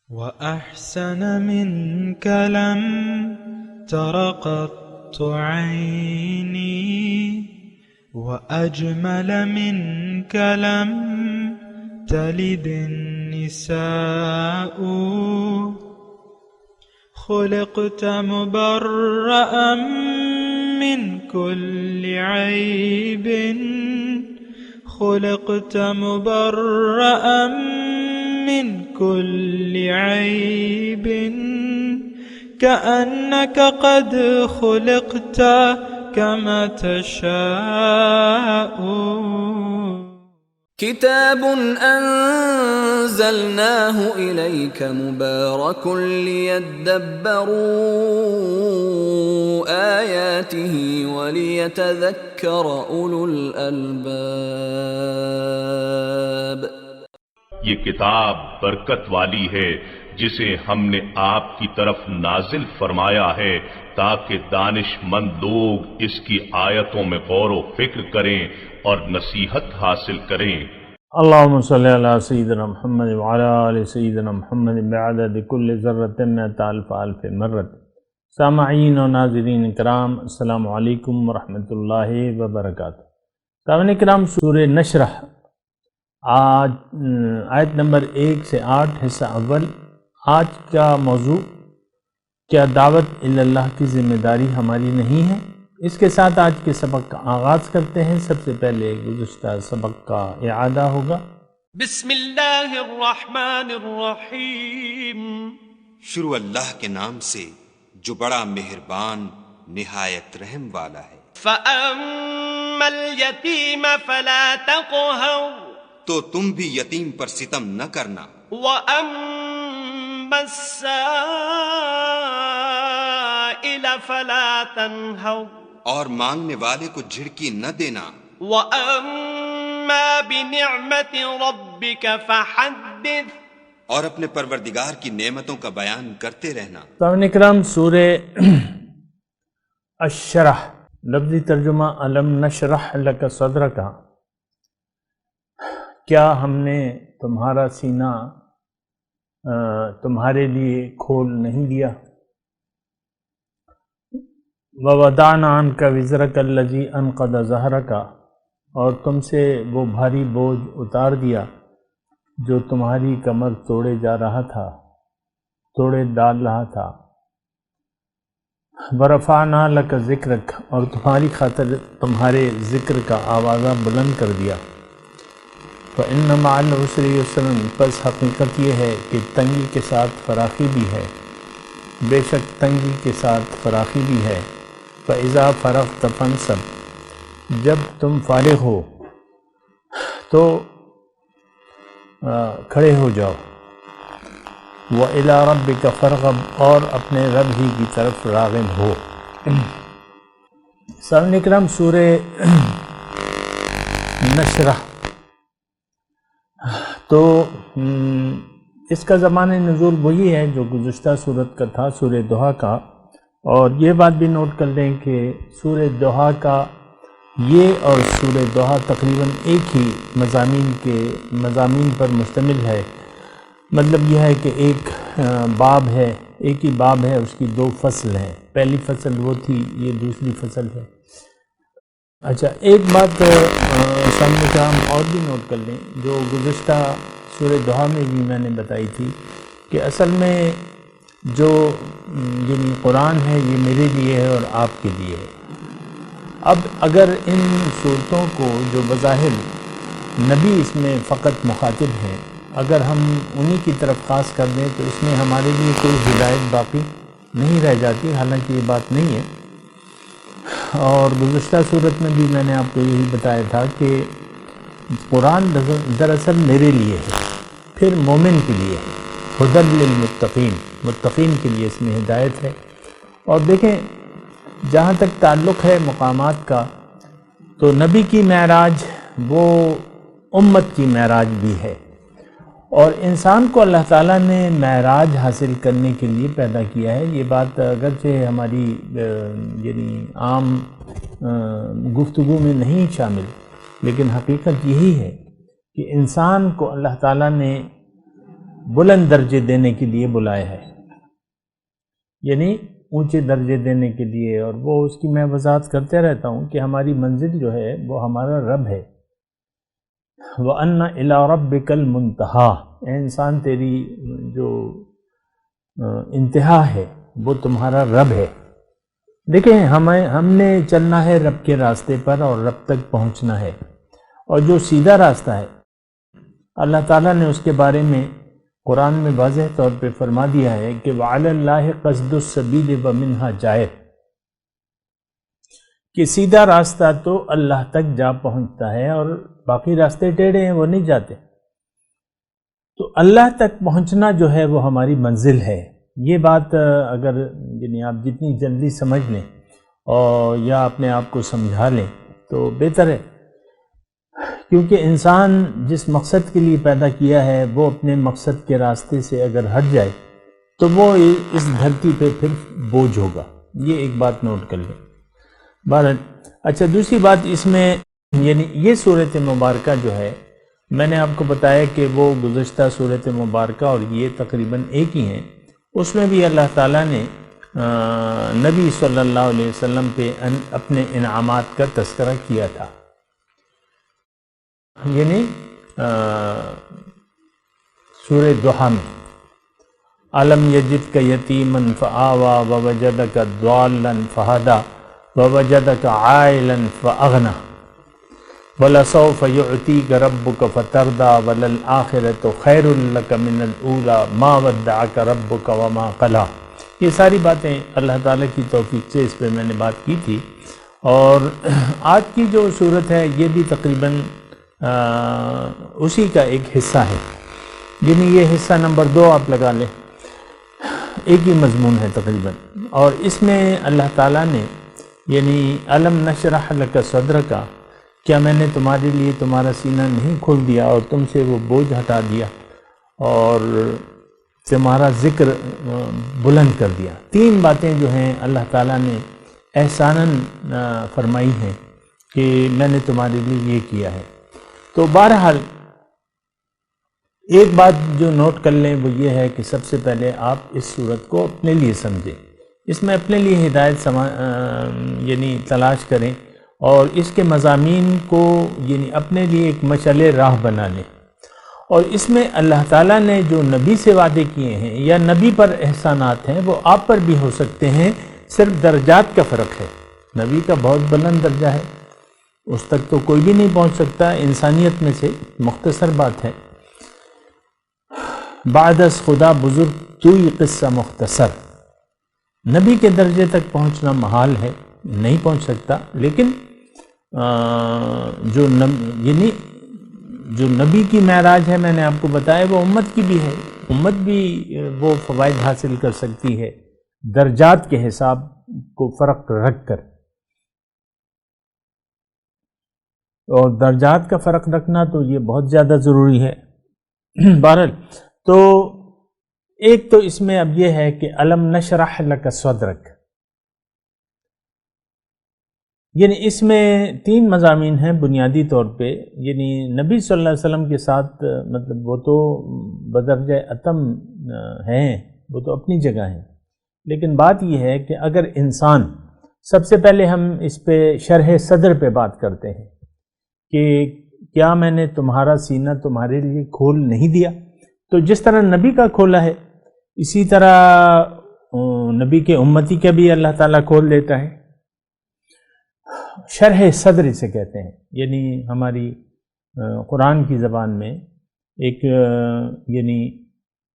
وأحسن منك لم تر قط عيني، وأجمل منك لم تلد النساء. خلقت مبرأ من كل عيب، خلقت مبرأ من كل عيب، كأنك قد خلقت كما تشاء. كتاب أنزلناه إليك مبارك ليدبروا آياته وليتذكر أولو الألباب. یہ کتاب برکت والی ہے جسے ہم نے آپ کی طرف نازل فرمایا ہے تاکہ دانش مند لوگ اس کی آیتوں میں غور و فکر کریں اور نصیحت حاصل کریں. اللہم صلی علی سیدنا محمد وعلی آل سیدنا محمد بعدد کل ذرۃ مئۃ الف الف مرۃ. سامعین و ناظرین کرام، السلام علیکم ورحمۃ اللہ وبرکاتہ. سامعین کرام، سورہ نشرح آج آیت نمبر 1 سے 8 حصہ اول. آج کا موضوع، کیا دعوت اللہ کی ذمہ داری ہماری نہیں ہے؟ اس کے ساتھ آج کے سبق کا آغاز کرتے ہیں. سب سے پہلے گزشتہ سبق کا اعادہ ہوگا. بسم اللہ الرحمن الرحیم. شروع اللہ کے نام سے جو بڑا مہربان نہایت رحم والا ہے. فَأَمَّا الْيَتِيمَ فَلَا تَقْهَرْ، تو تم بھی یتیم پر ستم نہ کرنا. وَأَمَّا السَّائِلَ فَلَا تَنْهَرْ، اور مانگنے والے کو جھڑکی نہ دینا. وَأَمَّا بِنِعْمَةِ رَبِّكَ فَحَدِّثْ، اور اپنے پروردگار کی نعمتوں کا بیان کرتے رہنا. سامعین کرام، سورہ الشرح، لفظی ترجمہ الم نشرح لک صدرک. کیا ہم نے تمہارا سینہ تمہارے لیے کھول نہیں دیا؟ وَوَضَعْنَا عَنْكَ وِزْرَكَ الَّذِي أَنْقَضَ ظَهْرَكَ، اور تم سے وہ بھاری بوجھ اتار دیا جو تمہاری کمر توڑے ڈال رہا تھا. وَرَفَعْنَا لَكَ ذِكْرَكَ، اور تمہاری خاطر تمہارے ذکر کا آوازہ بلند کر دیا. فَإِنَّ مَعَ الْعُسْرِ يُسْرًا، پس حقیقت یہ ہے کہ تنگی کے ساتھ فراخی بھی ہے. بے شک تنگی کے ساتھ فراخی بھی ہے. فَإِذَا فَرَغْتَ فَانْصَبْ، جب تم فارغ ہو تو کھڑے ہو جاؤ. وَإِلَىٰ رَبِّكَ فَارْغَب، اور اپنے رب ہی کی طرف راغب ہو. سامعین اکرام، سورہ نشرح تو اس کا زمانِ نزول وہی ہے جو گزشتہ صورت کا تھا، سورہ ضحیٰ کا. اور یہ بات بھی نوٹ کر لیں کہ سورہ ضحیٰ کا یہ اور سورہ ضحیٰ تقریباً ایک ہی مضامین پر مشتمل ہے. مطلب یہ ہے کہ ایک ہی باب ہے، اس کی 2 فصل ہیں. پہلی فصل وہ تھی، یہ دوسری فصل ہے. اچھا، ایک بات سامنے کا ہم اور بھی نوٹ کر لیں جو گزشتہ سورہ ضحیٰ میں بھی میں نے بتائی تھی کہ اصل میں جو یعنی قرآن ہے یہ میرے لیے ہے اور آپ کے لیے ہے. اب اگر ان صورتوں کو جو بظاہر نبی اس میں فقط مخاطب ہیں، اگر ہم انہی کی طرف خاص کر دیں تو اس میں ہمارے لیے کوئی ہدایت باقی نہیں رہ جاتی. حالانکہ یہ بات نہیں ہے. اور گزشتہ صورت میں بھی میں نے آپ کو یہی بتایا تھا کہ قرآن دراصل میرے لیے ہے، پھر مومن کے لیے ہے. ہدی للمتقین، متقین کے لیے اس میں ہدایت ہے. اور دیکھیں، جہاں تک تعلق ہے مقامات کا، تو نبی کی معراج وہ امت کی معراج بھی ہے. اور انسان کو اللہ تعالیٰ نے معراج حاصل کرنے کے لیے پیدا کیا ہے. یہ بات اگرچہ ہماری یعنی عام گفتگو میں نہیں شامل، لیکن حقیقت یہی ہے کہ انسان کو اللہ تعالیٰ نے بلند درجے دینے کے لیے بلایا ہے، یعنی اونچے درجے دینے کے لیے، اور وہ اس کی میں وضاحت کرتے رہتا ہوں کہ ہماری منزل جو ہے وہ ہمارا رب ہے۔ وَأَنَّ إِلَىٰ رَبِّكَ الْمُنْتَهَىٰ، اے انسان تیری جو انتہا ہے وہ تمہارا رب ہے۔ دیکھیں ہم نے چلنا ہے رب کے راستے پر اور رب تک پہنچنا ہے، اور جو سیدھا راستہ ہے اللہ تعالیٰ نے اس کے بارے میں قرآن میں واضح طور پہ فرما دیا ہے کہ وَعَلَى اللَّهِ قَصْدُ السَّبِيلِ وَمِنْهَا جَائِرٌ، کہ سیدھا راستہ تو اللہ تک جا پہنچتا ہے اور باقی راستے ٹیڑھے ہیں وہ نہیں جاتے۔ تو اللہ تک پہنچنا جو ہے وہ ہماری منزل ہے۔ یہ بات اگر یعنی آپ جتنی جلدی سمجھ لیں اور یا اپنے آپ کو سمجھا لیں تو بہتر ہے، کیونکہ انسان جس مقصد کے لیے پیدا کیا ہے وہ اپنے مقصد کے راستے سے اگر ہٹ جائے تو وہ اس دھرتی پہ پھر بوجھ ہوگا۔ یہ ایک بات نوٹ کر لیں۔ بہرحال اچھا، دوسری بات اس میں یعنی یہ صورت مبارکہ جو ہے، میں نے آپ کو بتایا کہ وہ گزشتہ صورت مبارکہ اور یہ تقریباً ایک ہی ہیں، اس میں بھی اللہ تعالیٰ نے نبی صلی اللہ علیہ وسلم پہ اپنے انعامات کا تذکرہ کیا تھا، یعنی سورہ ضحیٰ میں أَلَمْ يَجِدْكَ يَتِيمًا فَآوَىٰ وَوَجَدَكَ ضَالًّا فَهَدَىٰ وَوَجَدَكَ عَائِلًا فَأَغْنَىٰ وَلَسَوْفَ يُعْطِيكَ رَبُّكَ فَتَرْضَىٰ وَلَلْآخِرَةُ خَيْرٌ لَكَ مِنَ الْأُولَىٰ مَا وَدَّعَكَ رَبُّكَ وَمَا قَلَىٰ۔ یہ ساری باتیں اللہ تعالیٰ کی توفیق سے اس پہ میں نے بات کی تھی، اور آج کی جو صورت ہے یہ بھی تقریباً اسی کا ایک حصہ ہے، یعنی یہ حصہ نمبر 2 آپ لگا لیں، ایک ہی مضمون ہے تقریباً، اور اس میں اللہ تعالیٰ نے یعنی أَلَمْ نَشْرَحْ لَكَ صَدْرَكَ، کیا میں نے تمہارے لیے تمہارا سینہ نہیں کھول دیا اور تم سے وہ بوجھ ہٹا دیا اور تمہارا ذکر بلند کر دیا۔ 3 باتیں جو ہیں اللہ تعالیٰ نے احساناً فرمائی ہیں کہ میں نے تمہارے لیے یہ کیا ہے۔ تو بہرحال ایک بات جو نوٹ کر لیں وہ یہ ہے کہ سب سے پہلے آپ اس صورت کو اپنے لیے سمجھیں، اس میں اپنے لیے ہدایت یعنی تلاش کریں، اور اس کے مضامین کو یعنی اپنے لیے ایک مشعل راہ بنا لیں، اور اس میں اللہ تعالیٰ نے جو نبی سے وعدے کیے ہیں یا نبی پر احسانات ہیں وہ آپ پر بھی ہو سکتے ہیں، صرف درجات کا فرق ہے۔ نبی کا بہت بلند درجہ ہے، اس تک تو کوئی بھی نہیں پہنچ سکتا، انسانیت میں سے مختصر بات ہے۔ بعد از خدا بزرگ تو یہ قصہ مختصر، نبی کے درجے تک پہنچنا محال ہے، نہیں پہنچ سکتا، لیکن یعنی جو نبی کی معراج ہے میں نے آپ کو بتایا وہ امت کی بھی ہے، امت بھی وہ فوائد حاصل کر سکتی ہے درجات کے حساب کو فرق رکھ کر، اور درجات کا فرق رکھنا تو یہ بہت زیادہ ضروری ہے۔ بہرحال تو ایک تو اس میں اب یہ ہے کہ أَلَمْ نَشْرَحْ لَكَ صَدْرَكَ، یعنی اس میں 3 مضامین ہیں بنیادی طور پہ، یعنی نبی صلی اللہ علیہ وسلم کے ساتھ مطلب وہ تو بدرجہ اتم ہیں، وہ تو اپنی جگہ ہیں، لیکن بات یہ ہے کہ اگر انسان، سب سے پہلے ہم اس پہ شرح صدر پہ بات کرتے ہیں کہ کیا میں نے تمہارا سینہ تمہارے لیے کھول نہیں دیا؟ تو جس طرح نبی کا کھولا ہے اسی طرح نبی کے امتی کا بھی اللہ تعالیٰ کھول لیتا ہے۔ شرح صدر اسے کہتے ہیں، یعنی ہماری قرآن کی زبان میں ایک یعنی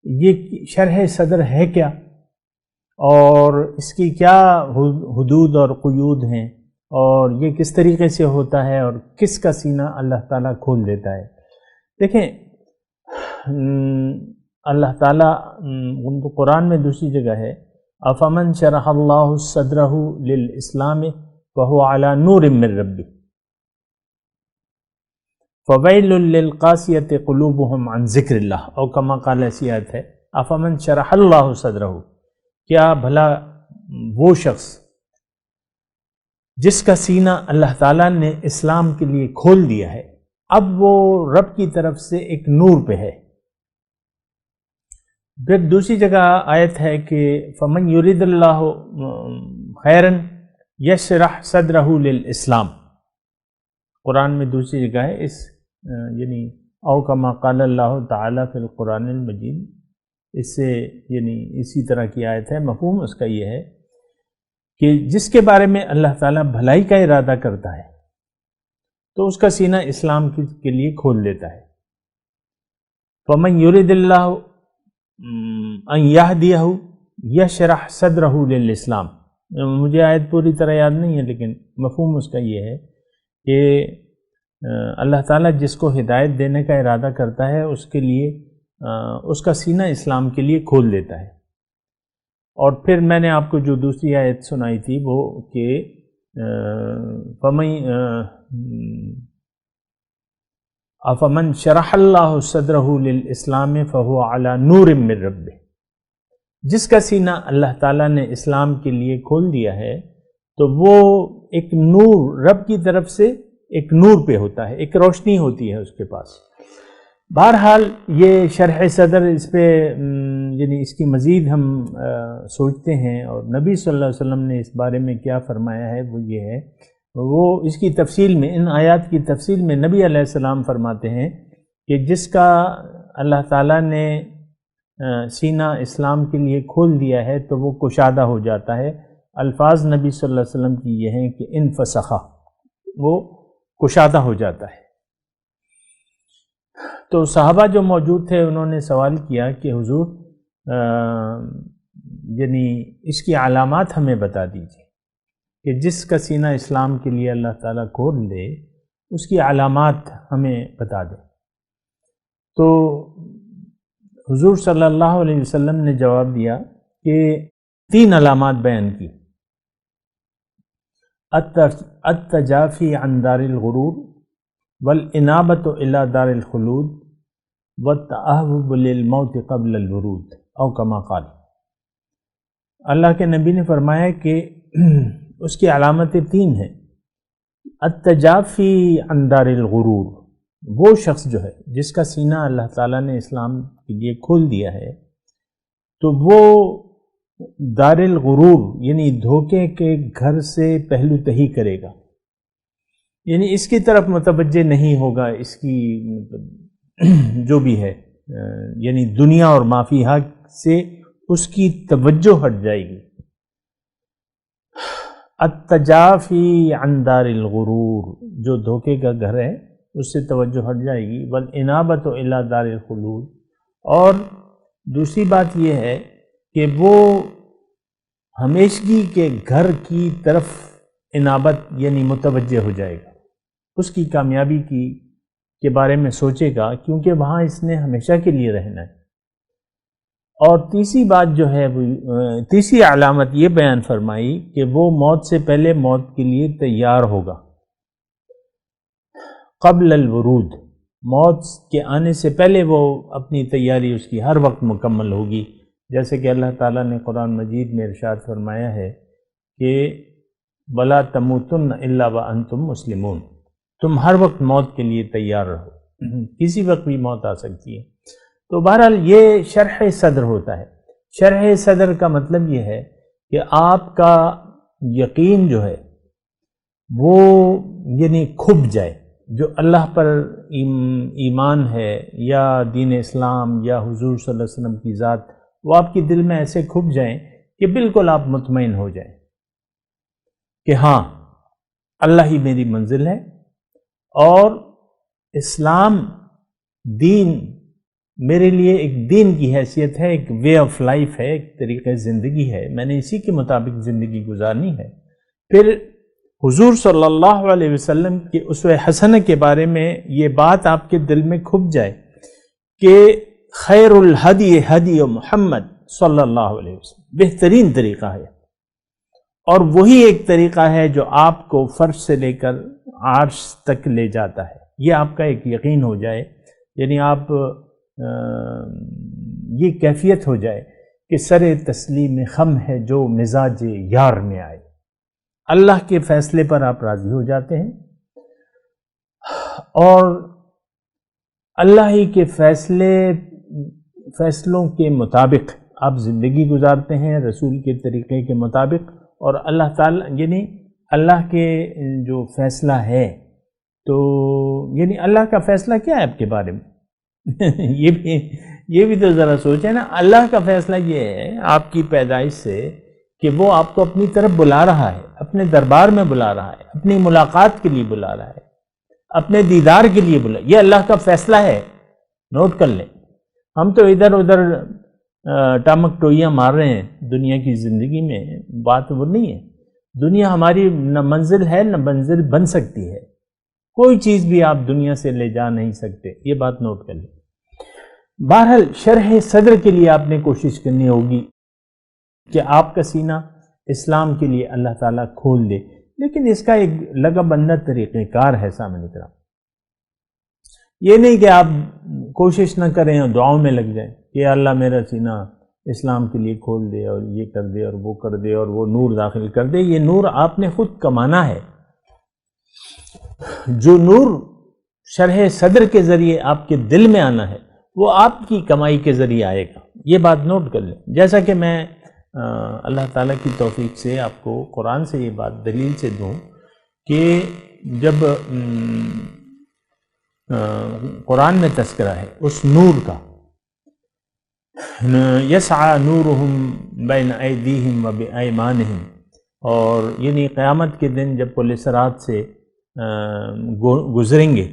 یہ شرح صدر ہے کیا، اور اس کی کیا حدود اور قیود ہیں، اور یہ کس طریقے سے ہوتا ہے، اور کس کا سینہ اللہ تعالیٰ کھول دیتا ہے۔ دیکھیں اللہ تعالیٰ قرآن میں دوسری جگہ ہے افمن شرح اللہ صدرہ للاسلام وهو على نور من ربه فویل للقاسیۃ قلوبهم عن ذکر اللہ، اور کما قال ایسی آیت ہے افمن شرح اللہ صدرہ، کیا بھلا وہ شخص جس کا سینہ اللہ تعالیٰ نے اسلام کے لیے کھول دیا ہے، اب وہ رب کی طرف سے ایک نور پہ ہے، پھر دوسری جگہ آیت ہے کہ فمن یرید اللہ خیرن یشرح صدرہ للاسلام، قرآن میں دوسری جگہ ہے اس یعنی او کما قال اللہ تعالی فی القرآن المجید، اس سے یعنی اسی طرح کی آیت ہے۔ مفہوم اس کا یہ ہے کہ جس کے بارے میں اللہ تعالیٰ بھلائی کا ارادہ کرتا ہے تو اس کا سینہ اسلام کے لیے کھول دیتا ہے۔ فمن یرید اللہ ان یہدیہ یشرح صدرہ للاسلام، مجھے آیت پوری طرح یاد نہیں ہے لیکن مفہوم اس کا یہ ہے کہ اللہ تعالیٰ جس کو ہدایت دینے کا ارادہ کرتا ہے اس کے لیے اس کا سینہ اسلام کے لیے کھول دیتا ہے۔ اور پھر میں نے آپ کو جو دوسری آیت سنائی تھی وہ کہ افمن شرح اللہ صدرہ للاسلام فہو علی نور من ربہ، جس کا سینہ اللہ تعالیٰ نے اسلام کے لیے کھول دیا ہے تو وہ ایک نور رب کی طرف سے ایک نور پہ ہوتا ہے، ایک روشنی ہوتی ہے اس کے پاس۔ بہرحال یہ شرح صدر اس پہ یعنی اس کی مزید ہم سوچتے ہیں، اور نبی صلی اللہ علیہ وسلم نے اس بارے میں کیا فرمایا ہے وہ یہ ہے، وہ اس کی تفصیل میں ان آیات کی تفصیل میں نبی علیہ السلام فرماتے ہیں کہ جس کا اللہ تعالیٰ نے سینہ اسلام کے لیے کھول دیا ہے تو وہ کشادہ ہو جاتا ہے۔ الفاظ نبی صلی اللہ علیہ وسلم کی یہ ہیں کہ انفسخہ، وہ کشادہ ہو جاتا ہے۔ تو صحابہ جو موجود تھے انہوں نے سوال کیا کہ حضور یعنی اس کی علامات ہمیں بتا دیجیے کہ جس کا سینہ اسلام کے لیے اللہ تعالیٰ کھول دے اس کی علامات ہمیں بتا دے۔ تو حضور صلی اللہ علیہ وسلم نے جواب دیا کہ 3 علامات بیان کی، التجافی عن دار الغرور والانابۃ الی دار الخلود والتأہب للموت قبل الورود او کما قال۔ اللہ کے نبی نے فرمایا کہ اس کی علامتیں 3 ہیں۔ التجافی عن دار الغرور، وہ شخص جو ہے جس کا سینہ اللہ تعالیٰ نے اسلام کے لیے کھول دیا ہے تو وہ دار الغرور یعنی دھوکے کے گھر سے پہلو تہی کرے گا، یعنی اس کی طرف متوجہ نہیں ہوگا، اس کی جو بھی ہے یعنی دنیا اور ما فیہا سے اس کی توجہ ہٹ جائے گی۔ التجافی عن دار الغرور، جو دھوکے کا گھر ہے اس سے توجہ ہٹ جائے گی، والانابۃ الی دار الخلود، اور دوسری بات یہ ہے کہ وہ ہمیشگی کے گھر کی طرف انابت یعنی متوجہ ہو جائے گا، اس کی کامیابی کے بارے میں سوچے گا کیونکہ وہاں اس نے ہمیشہ کے لیے رہنا ہے۔ اور تیسری بات جو ہے وہ تیسری علامت یہ بیان فرمائی کہ وہ موت سے پہلے موت کے لیے تیار ہوگا، قبل الورود، موت کے آنے سے پہلے وہ اپنی تیاری اس کی ہر وقت مکمل ہوگی، جیسے کہ اللہ تعالیٰ نے قرآن مجید میں ارشاد فرمایا ہے کہ وَلَا تَمُوتُنَّ إِلَّا وَأَنْتُمْ مُسْلِمُونَ، تم ہر وقت موت کے لیے تیار رہو، کسی وقت بھی موت آ سکتی ہے۔ تو بہرحال یہ شرح صدر ہوتا ہے۔ شرح صدر کا مطلب یہ ہے کہ آپ کا یقین جو ہے وہ یعنی کھب جائے، جو اللہ پر ایمان ہے یا دین اسلام یا حضور صلی اللہ علیہ وسلم کی ذات، وہ آپ کی دل میں ایسے کھب جائیں کہ بالکل آپ مطمئن ہو جائیں کہ ہاں اللہ ہی میری منزل ہے، اور اسلام دین میرے لیے ایک دین کی حیثیت ہے، ایک وے آف لائف ہے، ایک طریقہ زندگی ہے، میں نے اسی کے مطابق زندگی گزارنی ہے۔ پھر حضور صلی اللہ علیہ وسلم کے اسوہ حسنہ کے بارے میں یہ بات آپ کے دل میں کھب جائے کہ خیر الہدی ہدی محمد صلی اللہ علیہ وسلم، بہترین طریقہ ہے، اور وہی ایک طریقہ ہے جو آپ کو فرش سے لے کر عرش تک لے جاتا ہے۔ یہ آپ کا ایک یقین ہو جائے، یعنی آپ یہ کیفیت ہو جائے کہ سر تسلیم خم ہے جو مزاج یار میں آئے، اللہ کے فیصلے پر آپ راضی ہو جاتے ہیں، اور اللہ ہی کے فیصلے فیصلوں کے مطابق آپ زندگی گزارتے ہیں رسول کے طریقے کے مطابق، اور اللہ تعالیٰ یعنی اللہ کے جو فیصلہ ہے تو یعنی اللہ کا فیصلہ کیا ہے آپ کے بارے میں یہ بھی تو ذرا سوچیں نا. اللہ کا فیصلہ یہ ہے آپ کی پیدائش سے کہ وہ آپ کو اپنی طرف بلا رہا ہے، اپنے دربار میں بلا رہا ہے، اپنی ملاقات کے لیے بلا رہا ہے، اپنے دیدار کے لیے بلا. یہ اللہ کا فیصلہ ہے، نوٹ کر لیں. ہم تو ادھر ادھر ٹامک ٹوئیاں مار رہے ہیں دنیا کی زندگی میں، بات وہ نہیں ہے. دنیا ہماری نہ منزل ہے نہ منزل بن سکتی ہے. کوئی چیز بھی آپ دنیا سے لے جا نہیں سکتے، یہ بات نوٹ کر لیں. بہرحال شرح صدر کے لیے آپ نے کوشش کرنی ہوگی کہ آپ کا سینہ اسلام کے لیے اللہ تعالیٰ کھول دے، لیکن اس کا ایک لگا بندہ طریقہ کار ہے سامنے کرام. یہ نہیں کہ آپ کوشش نہ کریں اور دعاؤں میں لگ جائیں کہ اللہ میرا سینہ اسلام کے لیے کھول دے اور یہ کر دے اور وہ کر دے اور وہ نور داخل کر دے. یہ نور آپ نے خود کمانا ہے. جو نور شرح صدر کے ذریعے آپ کے دل میں آنا ہے وہ آپ کی کمائی کے ذریعے آئے گا. یہ بات نوٹ کر لیں. جیسا کہ میں اللہ تعالیٰ کی توفیق سے آپ کو قرآن سے یہ بات دلیل سے دوں کہ جب قرآن میں تذکرہ ہے اس نور کا، یسعى نورهم بین ایدیہم و بایمانہم، اور یعنی قیامت کے دن جب پل صراط سے گزریں گے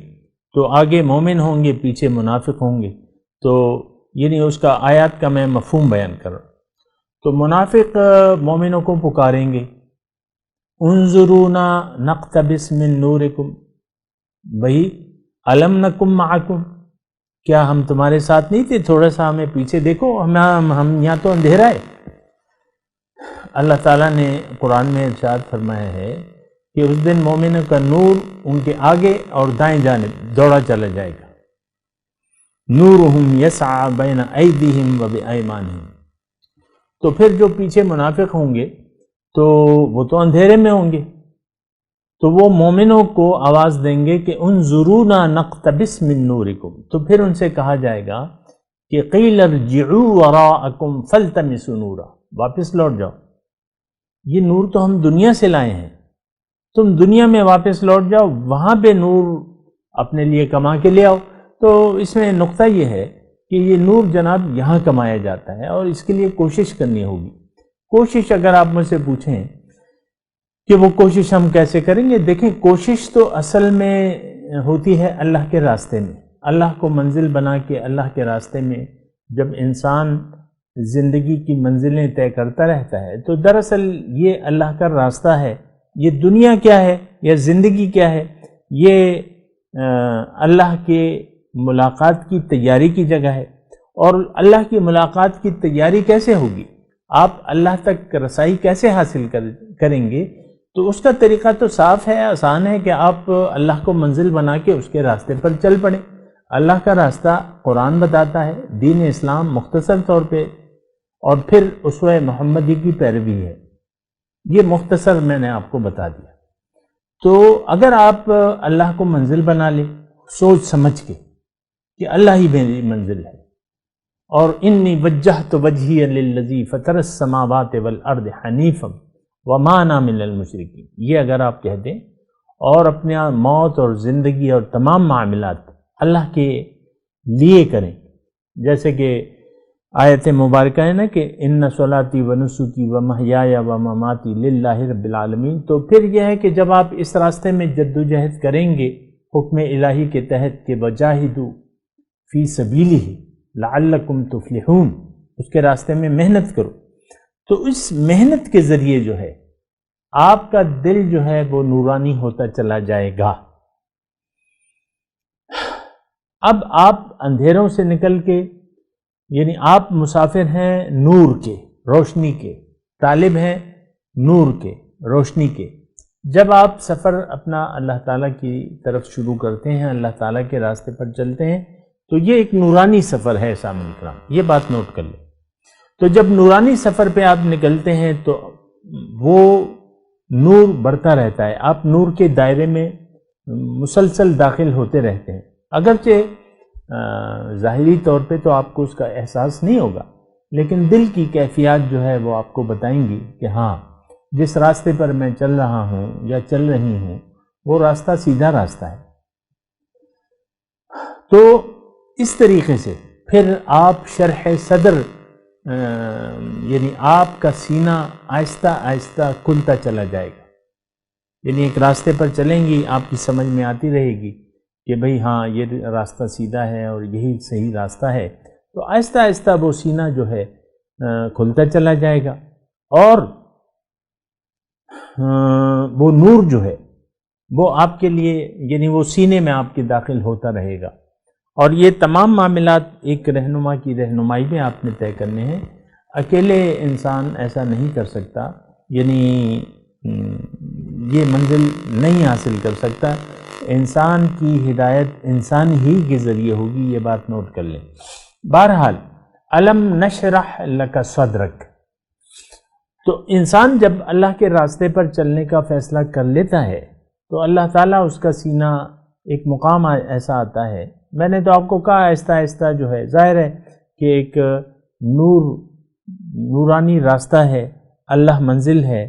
تو آگے مومن ہوں گے، پیچھے منافق ہوں گے. تو یعنی اس کا آیات کا میں مفہوم بیان کر رہا ہوں. تو منافق مومنوں کو پکاریں گے، انظرونا نقتبس من نورکم، بھائی الم نکم معکم، کیا ہم تمہارے ساتھ نہیں تھے؟ تھوڑا سا ہمیں پیچھے دیکھو، ہم یہاں تو اندھیرا ہے. اللہ تعالیٰ نے قرآن میں ارشاد فرمایا ہے کہ اس دن مومنوں کا نور ان کے آگے اور دائیں جانب دوڑا چلا جائے گا. نورہم یسعى بین ایدیہم و بایمانہم. تو پھر جو پیچھے منافق ہوں گے تو وہ تو اندھیرے میں ہوں گے، تو وہ مومنوں کو آواز دیں گے کہ انظرونا نقتبس من نورکم. تو پھر ان سے کہا جائے گا کہ قیل ارجعوا وراءکم فالتمسوا نورا، واپس لوٹ جاؤ، یہ نور تو ہم دنیا سے لائے ہیں، تم دنیا میں واپس لوٹ جاؤ، وہاں پہ نور اپنے لیے کما کے لے آؤ. تو اس میں نقطہ یہ ہے کہ یہ نور جناب یہاں کمایا جاتا ہے اور اس کے لیے کوشش کرنی ہوگی. کوشش اگر آپ مجھ سے پوچھیں کہ وہ کوشش ہم کیسے کریں گے، دیکھیں کوشش تو اصل میں ہوتی ہے اللہ کے راستے میں. اللہ کو منزل بنا کے اللہ کے راستے میں جب انسان زندگی کی منزلیں طے کرتا رہتا ہے تو دراصل یہ اللہ کا راستہ ہے. یہ دنیا کیا ہے یا زندگی کیا ہے؟ یہ اللہ کے ملاقات کی تیاری کی جگہ ہے. اور اللہ کی ملاقات کی تیاری کیسے ہوگی؟ آپ اللہ تک رسائی کیسے حاصل کریں گے؟ تو اس کا طریقہ تو صاف ہے، آسان ہے کہ آپ اللہ کو منزل بنا کے اس کے راستے پر چل پڑیں. اللہ کا راستہ قرآن بتاتا ہے، دین اسلام مختصر طور پہ، اور پھر اسوہ محمدی کی پیروی ہے. یہ مختصر میں نے آپ کو بتا دیا. تو اگر آپ اللہ کو منزل بنا لیں سوچ سمجھ کے کہ اللہ ہی میری منزل ہے، اور انی وجہت وجہی للذی فطر السماوات والارض حنیفا وما انا من المشرکین، یہ اگر آپ کہہ دیں اور اپنے موت اور زندگی اور تمام معاملات اللہ کے لیے کریں، جیسے کہ آیت مبارکہ ہے نا کہ ان صلاتی و نسکی و محیای و مماتی للہ رب العالمین. تو پھر یہ ہے کہ جب آپ اس راستے میں جدوجہد کریں گے حکم الہی کے تحت کہ وجاہدوا فی سبیلہ لعلکم تفلحون، اس کے راستے میں محنت کرو، تو اس محنت کے ذریعے جو ہے آپ کا دل جو ہے وہ نورانی ہوتا چلا جائے گا. اب آپ اندھیروں سے نکل کے، یعنی آپ مسافر ہیں نور کے، روشنی کے، طالب ہیں نور کے، روشنی کے. جب آپ سفر اپنا اللہ تعالیٰ کی طرف شروع کرتے ہیں، اللہ تعالیٰ کے راستے پر چلتے ہیں، تو یہ ایک نورانی سفر ہے سامعین کرام، یہ بات نوٹ کر لیں. تو جب نورانی سفر پہ آپ نکلتے ہیں تو وہ نور بڑھتا رہتا ہے، آپ نور کے دائرے میں مسلسل داخل ہوتے رہتے ہیں. اگرچہ ظاہری طور پہ تو آپ کو اس کا احساس نہیں ہوگا، لیکن دل کی کیفیات جو ہے وہ آپ کو بتائیں گی کہ ہاں جس راستے پر میں چل رہا ہوں یا چل رہی ہوں وہ راستہ سیدھا راستہ ہے۔ تو اس طریقے سے پھر آپ شرح صدر یعنی آپ کا سینہ آہستہ آہستہ کھلتا چلا جائے گا، یعنی ایک راستے پر چلیں گی آپ کی سمجھ میں آتی رہے گی کہ بھئی ہاں یہ راستہ سیدھا ہے اور یہی صحیح راستہ ہے، تو آہستہ آہستہ وہ سینہ جو ہے کھلتا چلا جائے گا، اور وہ نور جو ہے وہ آپ کے لیے یعنی وہ سینے میں آپ کے داخل ہوتا رہے گا، اور یہ تمام معاملات ایک رہنما کی رہنمائی میں آپ نے طے کرنے ہیں۔ اکیلے انسان ایسا نہیں کر سکتا، یعنی یہ منزل نہیں حاصل کر سکتا، انسان کی ہدایت انسان ہی کے ذریعے ہوگی، یہ بات نوٹ کر لیں۔ بہرحال الم نشرح لک صدرک، تو انسان جب اللہ کے راستے پر چلنے کا فیصلہ کر لیتا ہے تو اللہ تعالیٰ اس کا سینہ ایک مقام ایسا آتا ہے، میں نے تو آپ کو کہا آہستہ آہستہ جو ہے، ظاہر ہے کہ ایک نورانی راستہ ہے، اللہ منزل ہے،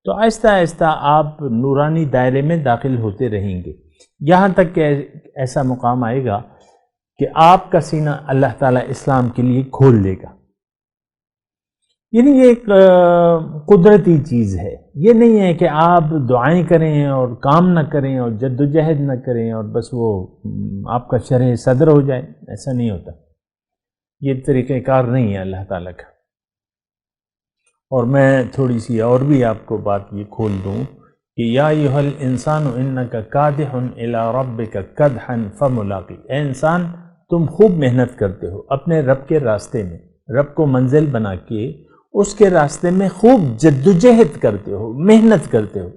تو آہستہ آہستہ آپ نورانی دائرے میں داخل ہوتے رہیں گے، یہاں تک کہ ایسا مقام آئے گا کہ آپ کا سینہ اللہ تعالیٰ اسلام کے لیے کھول دے گا۔ یعنی یہ ایک قدرتی چیز ہے، یہ نہیں ہے کہ آپ دعائیں کریں اور کام نہ کریں اور جد و جہد نہ کریں اور بس وہ آپ کا شرح صدر ہو جائے، ایسا نہیں ہوتا، یہ طریقہ کار نہیں ہے اللہ تعالیٰ کا۔ اور میں تھوڑی سی اور بھی آپ کو بات یہ کھول دوں کہ یا ایھا الانسان انک کادح الی ربک کدحا فملاقی، اے انسان تم خوب محنت کرتے ہو اپنے رب کے راستے میں، رب کو منزل بنا کے اس کے راستے میں خوب جدوجہد کرتے ہو، محنت کرتے ہو۔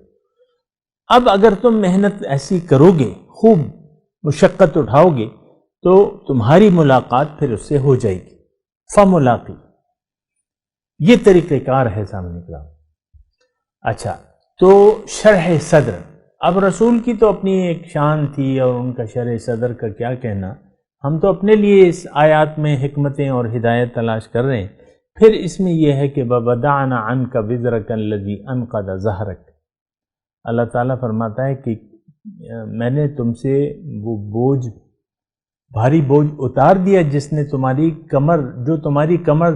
اب اگر تم محنت ایسی کرو گے، خوب مشقت اٹھاؤ گے، تو تمہاری ملاقات پھر اس سے ہو جائے گی، فملاقی، یہ طریقہ کار ہے سامنے کا۔ اچھا، تو شرح صدر، اب رسول کی تو اپنی ایک شان تھی اور ان کا شرح صدر کا کیا کہنا، ہم تو اپنے لیے اس آیات میں حکمتیں اور ہدایت تلاش کر رہے ہیں۔ پھر اس میں یہ ہے کہ وَوَضَعْنَا عَنْكَ وِزْرَكَ الَّذِي أَنْقَضَ ظَهْرَكَ، اللہ تعالیٰ فرماتا ہے کہ میں نے تم سے وہ بوجھ، بھاری بوجھ اتار دیا جس نے تمہاری کمر، جو تمہاری کمر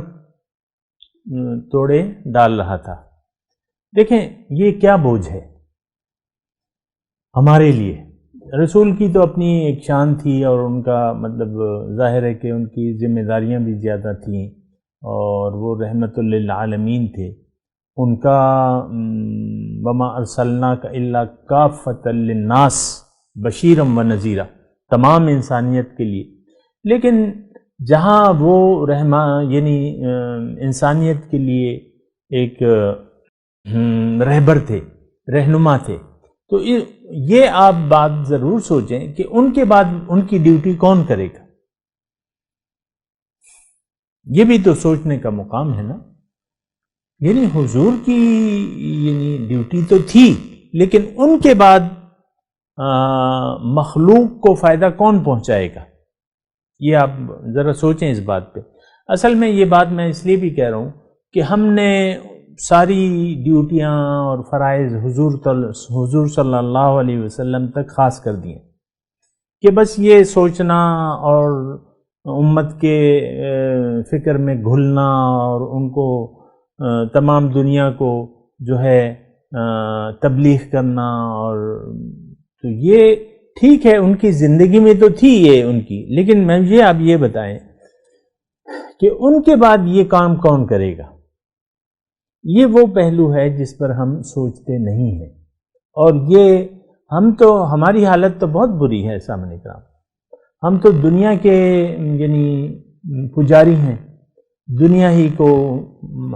توڑے ڈال رہا تھا۔ دیکھیں یہ کیا بوجھ ہے ہمارے لیے، رسول کی تو اپنی ایک شان تھی اور ان کا مطلب ظاہر ہے کہ ان کی ذمہ داریاں بھی زیادہ تھیں اور وہ رحمت للعالمین تھے، ان کا وما ارسلناک الا کافۃ للناس بشیرا ونذیرا، تمام انسانیت کے لیے، لیکن جہاں وہ یعنی انسانیت کے لیے ایک رہبر تھے، رہنما تھے، تو یہ آپ بات ضرور سوچیں کہ ان کے بعد ان کی ڈیوٹی کون کرے گا، یہ بھی تو سوچنے کا مقام ہے نا۔ یعنی حضور کی یعنی ڈیوٹی تو تھی، لیکن ان کے بعد مخلوق کو فائدہ کون پہنچائے گا، یہ آپ ذرا سوچیں اس بات پہ۔ اصل میں یہ بات میں اس لیے بھی کہہ رہا ہوں کہ ہم نے ساری ڈیوٹیاں اور فرائض حضور صلی اللہ علیہ وسلم تک خاص کر دیے کہ بس یہ سوچنا اور امت کے فکر میں گھلنا اور ان کو تمام دنیا کو جو ہے تبلیغ کرنا، اور تو یہ ٹھیک ہے ان کی زندگی میں تو تھی یہ ان کی، لیکن مجھے آپ یہ بتائیں کہ ان کے بعد یہ کام کون کرے گا، یہ وہ پہلو ہے جس پر ہم سوچتے نہیں ہیں، اور یہ ہماری حالت تو بہت بری ہے سامنے کا، ہم تو دنیا کے یعنی پجاری ہیں، دنیا ہی کو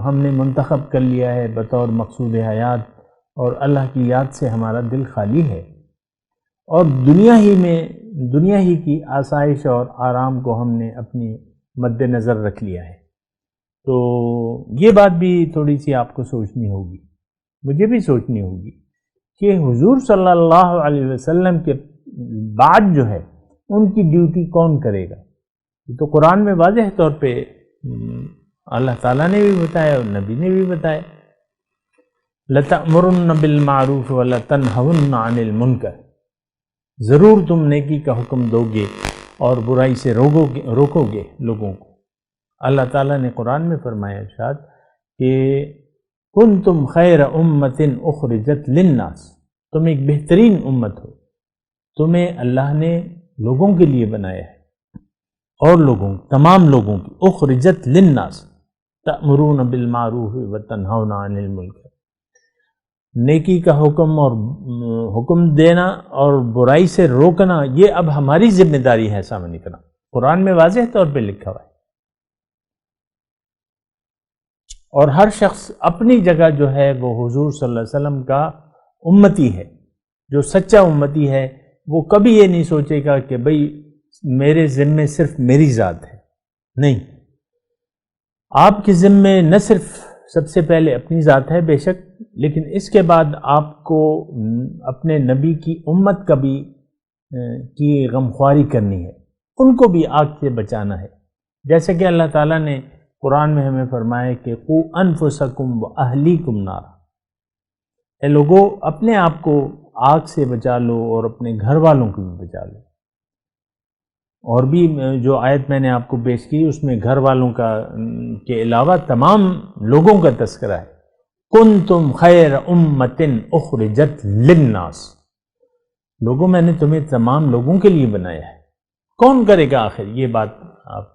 ہم نے منتخب کر لیا ہے بطور مقصود حیات، اور اللہ کی یاد سے ہمارا دل خالی ہے، اور دنیا ہی کی آسائش اور آرام کو ہم نے اپنی مد نظر رکھ لیا ہے۔ تو یہ بات بھی تھوڑی سی آپ کو سوچنی ہوگی، مجھے بھی سوچنی ہوگی کہ حضور صلی اللہ علیہ وسلم کے بعد جو ہے ان کی ڈیوٹی کون کرے گا، یہ تو قرآن میں واضح طور پہ اللہ تعالیٰ نے بھی بتایا اور نبی نے بھی بتایا. لَتَأْمُرُنَّ بِالْمَعْرُوفِ وَلَتَنْهَوُنَّ عَنِ الْمُنْكَرِ، ضرور تم نیکی کا حکم دو گے اور برائی سے روکو گے لوگوں کو. اللہ تعالیٰ نے قرآن میں فرمایا ارشاد کہ کنتم خیر امت اخرجت للناس، تم ایک بہترین امت ہو، تمہیں اللہ نے لوگوں کے لیے بنایا ہے، اور لوگوں تمام لوگوں کی. اخرجت للناس تأمرون بالمعروف وتنہون عن المنکر، نیکی کا حکم اور حکم دینا اور برائی سے روکنا یہ اب ہماری ذمہ داری ہے سامنے کرنا. قرآن میں واضح طور پہ لکھا ہوا ہے. اور ہر شخص اپنی جگہ جو ہے وہ حضور صلی اللہ علیہ وسلم کا امتی ہے. جو سچا امتی ہے وہ کبھی یہ نہیں سوچے گا کہ بھئی میرے ذمے صرف میری ذات ہے. نہیں، آپ کے ذمے نہ صرف سب سے پہلے اپنی ذات ہے بے شک، لیکن اس کے بعد آپ کو اپنے نبی کی امت کا بھی کی غمخواری کرنی ہے، ان کو بھی آگ سے بچانا ہے. جیسے کہ اللہ تعالیٰ نے قرآن میں ہمیں فرمایا کہ قو انفسکم و اہلیکم نارا، اے لوگو اپنے آپ کو آگ سے بچا لو اور اپنے گھر والوں کو بھی بچا لو. اور بھی جو آیت میں نے آپ کو پیش کی اس میں گھر والوں کا کے علاوہ تمام لوگوں کا تذکرہ ہے. کنتم خیر امت اخرجت للناس، لوگوں میں نے تمہیں تمام لوگوں کے لیے بنایا ہے. کون کرے گا آخر یہ بات؟ آپ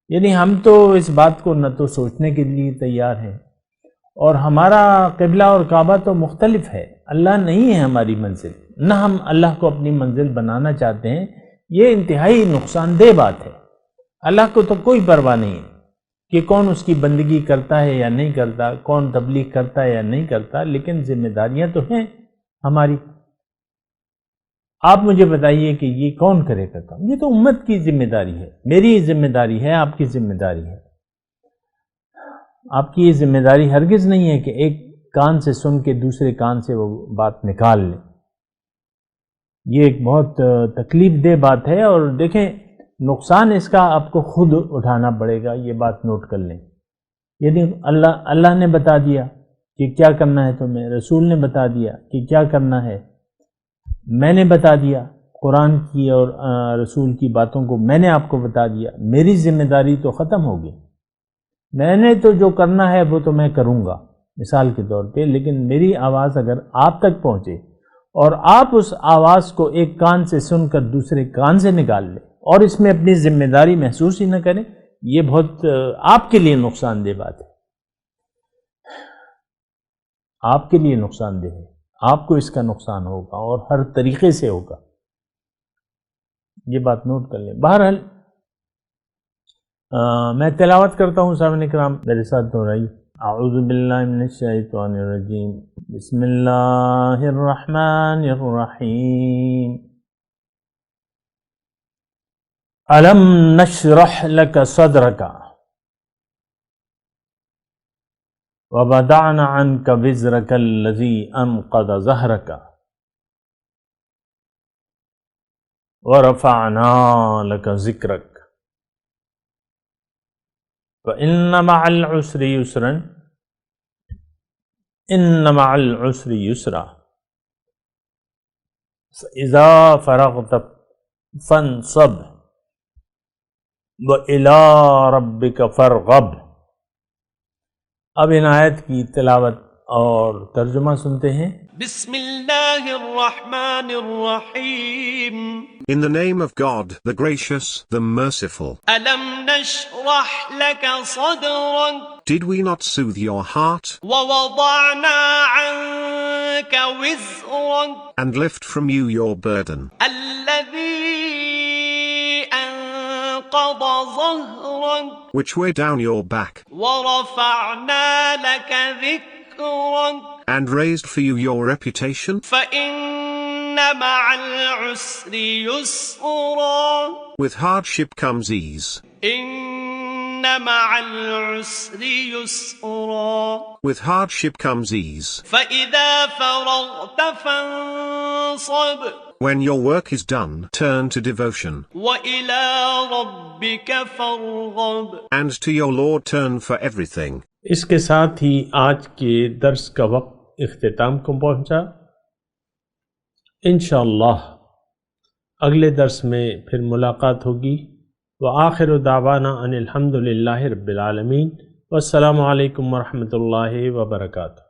یعنی ہم تو اس بات کو نہ تو سوچنے کے لیے تیار ہیں، اور ہمارا قبلہ اور کعبہ تو مختلف ہے. اللہ نہیں ہے ہماری منزل، نہ ہم اللہ کو اپنی منزل بنانا چاہتے ہیں. یہ انتہائی نقصان دہ بات ہے. اللہ کو تو کوئی پرواہ نہیں ہے کہ کون اس کی بندگی کرتا ہے یا نہیں کرتا، کون تبلیغ کرتا ہے یا نہیں کرتا، لیکن ذمہ داریاں تو ہیں ہماری. آپ مجھے بتائیے کہ یہ کون کرے گا کام؟ یہ تو امت کی ذمہ داری ہے، میری ذمہ داری ہے، آپ کی ذمہ داری ہے. آپ کی یہ ذمہ داری ہرگز نہیں ہے کہ ایک کان سے سن کے دوسرے کان سے وہ بات نکال لیں. یہ ایک بہت تکلیف دہ بات ہے، اور دیکھیں نقصان اس کا آپ کو خود اٹھانا پڑے گا. یہ بات نوٹ کر لیں. یعنی اللہ نے بتا دیا کہ کیا کرنا ہے تمہیں، رسول نے بتا دیا کہ کیا کرنا ہے، میں نے بتا دیا قرآن کی اور رسول کی باتوں کو میں نے آپ کو بتا دیا. میری ذمہ داری تو ختم ہو گئی. میں نے تو جو کرنا ہے وہ تو میں کروں گا مثال کے طور پہ، لیکن میری آواز اگر آپ تک پہنچے اور آپ اس آواز کو ایک کان سے سن کر دوسرے کان سے نکال لیں اور اس میں اپنی ذمہ داری محسوس ہی نہ کریں، یہ بہت آپ کے لیے نقصان دہ بات ہے. آپ کے لیے نقصان دہ ہے، آپ کو اس کا نقصان ہوگا اور ہر طریقے سے ہوگا. یہ بات نوٹ کر لیں. بہرحال میں تلاوت کرتا ہوں سامعین کرام، میرے ساتھ دہرائیے. اعوذ باللہ من الشیطان الرجیم، بسم اللہ الرحمن الرحیم. الم نشرح لک صدرک ووضعنا عنک وزرک الذی انقض ظہرک ورفعنا لک ذکرک وَإِنَّ مَعَ الْعُسْرِ يُسْرًا إِنَّ مَعَ الْعُسْرِ يُسْرًا فَإِذَا فَرَغْتَ فَانْصَبْ وَإِلَىٰ رَبِّكَ فَارْغَب. اب ان آیت کی تلاوت اور ترجمہ سنتے ہیں. بسم اللہ الرحمن الرحیم. In the name of God, the gracious, the merciful. أَلَمْ نَشْرَحْ لَكَ صَدْرًا Did we not soothe your heart وَوَضَعْنَا عَنْكَ وِزْرًا and lift from you your burden, الَّذِي أَنْقَضَ ظَهْرًا which weighed down your back, وَرَفَعْنَا لَكَ ذِكْرًا and raised for you your reputation? فَإِنَّ مَعَ الْعُسْرِ يُسْرًا With hardship comes ease. إِنَّ مع العسر يسرا. With hardship comes ease. فإذا فرغت فانصب. When your work is done, turn to devotion. وإلى ربك فارغب. And to your Lord turn for everything. اس کے ساتھ ہی آج کے درس کا وقت اختتام کو پہنچا. انشاءاللہ اگلے درس میں پھر ملاقات ہوگی. وآخر دعوانا ان الحمد للہ رب العالمین. والسلام علیکم ورحمۃ اللہ وبرکاتہ.